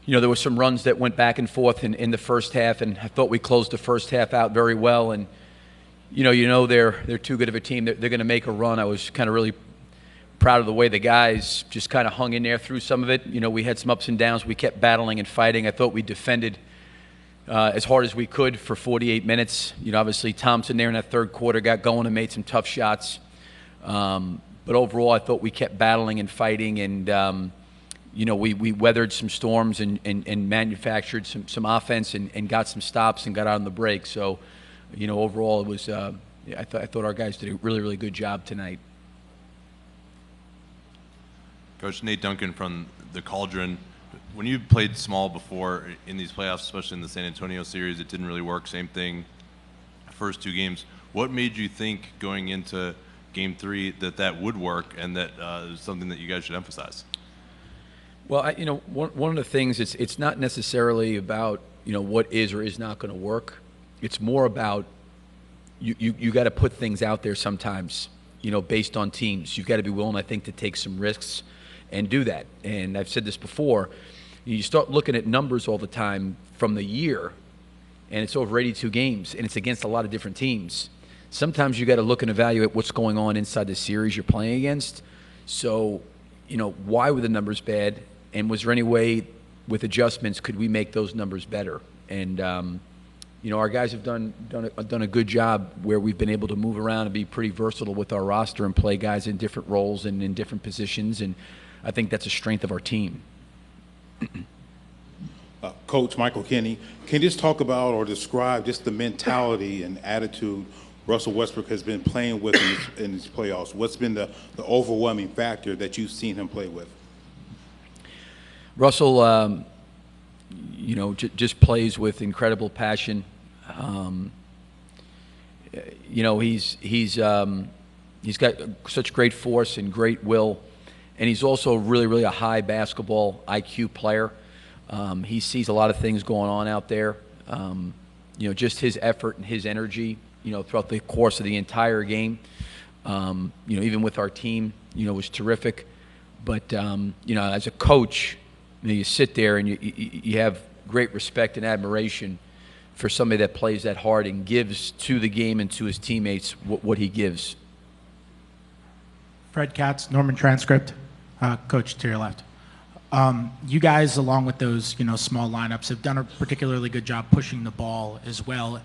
there were some runs that went back and forth in the first half, and I thought we closed the first half out very well. And they're too good of a team. They're going to make a run. I was kind of really proud of the way the guys just kind of hung in there through some of it. We had some ups and downs. We kept battling and fighting. I thought we defended as hard as we could for 48 minutes. Obviously Thompson there in that third quarter got going and made some tough shots. But overall, I thought we kept battling and fighting, and we weathered some storms and manufactured some offense and got some stops and got out on the break. So, overall, it was I thought our guys did a really, really good job tonight. Coach, Nate Duncan from the Cauldron. When you played small before in these playoffs, especially in the San Antonio series, it didn't really work. Same thing, first two games. What made you think going into Game 3 that would work and that is something that you guys should emphasize? Well, one of the things, it's not necessarily about what is or is not going to work. It's more about you got to put things out there sometimes, based on teams. You've got to be willing, I think, to take some risks and do that. And I've said this before, you start looking at numbers all the time from the year, and it's over 82 games, and it's against a lot of different teams. Sometimes you got to look and evaluate what's going on inside the series you're playing against. So, why were the numbers bad? And was there any way with adjustments could we make those numbers better? And our guys have done a good job where we've been able to move around and be pretty versatile with our roster and play guys in different roles and in different positions, and I think that's a strength of our team. Coach Michael Kenny, can you just talk about or describe just the mentality and attitude Russell Westbrook has been playing with in these playoffs? What's been the overwhelming factor that you've seen him play with? Russell, just plays with incredible passion. He's got such great force and great will, and he's also really, really a high basketball IQ player. He sees a lot of things going on out there. Just his effort and his energy, throughout the course of the entire game, even with our team, was terrific. But, as a coach, you sit there and you have great respect and admiration for somebody that plays that hard and gives to the game and to his teammates what he gives. Fred Katz, Norman Transcript, coach to your left. You guys, along with those small lineups, have done a particularly good job pushing the ball as well.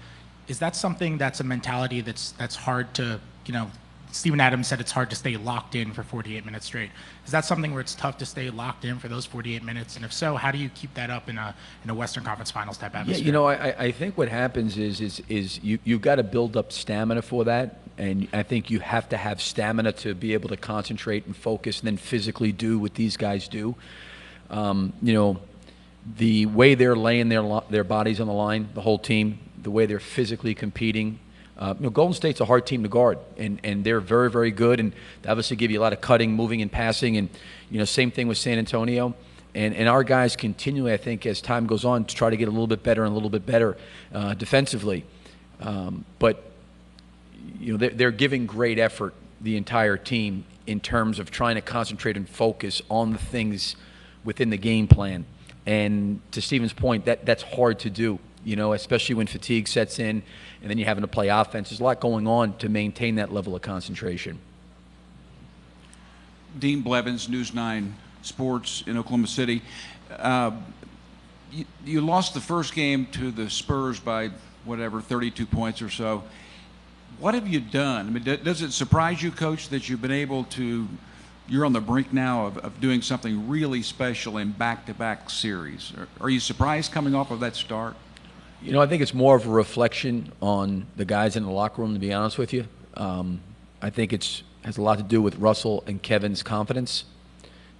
Is that something that's a mentality that's hard to, Steven Adams said it's hard to stay locked in for 48 minutes straight. Is that something where it's tough to stay locked in for those 48 minutes? And if so, how do you keep that up in a Western Conference Finals type atmosphere? Yeah, I think what happens is you've got to build up stamina for that. And I think you have to have stamina to be able to concentrate and focus and then physically do what these guys do. The way they're laying their bodies on the line, the whole team, the way they're physically competing. Golden State's a hard team to guard, and they're very, very good, and they obviously give you a lot of cutting, moving, and passing, and same thing with San Antonio. And our guys continually, I think, as time goes on, to try to get a little bit better and a little bit better defensively. But they're giving great effort, the entire team, in terms of trying to concentrate and focus on the things within the game plan. And to Steven's point, that's hard to do, especially when fatigue sets in and then you're having to play offense. There's a lot going on to maintain that level of concentration. Dean Blevins, News 9 Sports in Oklahoma City. You lost the first game to the Spurs by, 32 points or so. What have you done? I mean, does it surprise you, Coach, that you've been able to – you're on the brink now of doing something really special in back-to-back series? Are you surprised coming off of that start? I think it's more of a reflection on the guys in the locker room, to be honest with you. I think it has a lot to do with Russell and Kevin's confidence,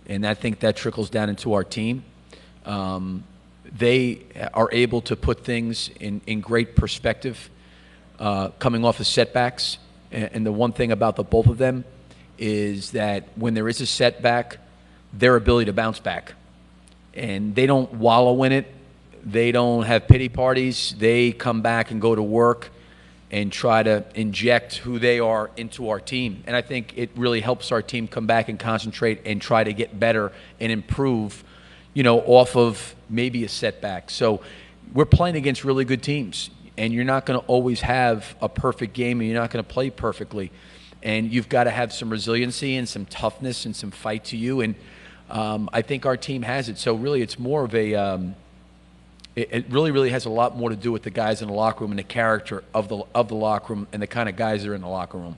and I think that trickles down into our team. They are able to put things in great perspective coming off of setbacks, and the one thing about the both of them is that when there is a setback, their ability to bounce back. And they don't wallow in it. They don't have pity parties. They come back and go to work and try to inject who they are into our team. And I think it really helps our team come back and concentrate and try to get better and improve, off of maybe a setback. So we're playing against really good teams, and you're not going to always have a perfect game, and you're not going to play perfectly. And you've got to have some resiliency and some toughness and some fight to you. And I think our team has it. So really, it's more of a it really has a lot more to do with the guys in the locker room and the character of the locker room and the kind of guys that are in the locker room.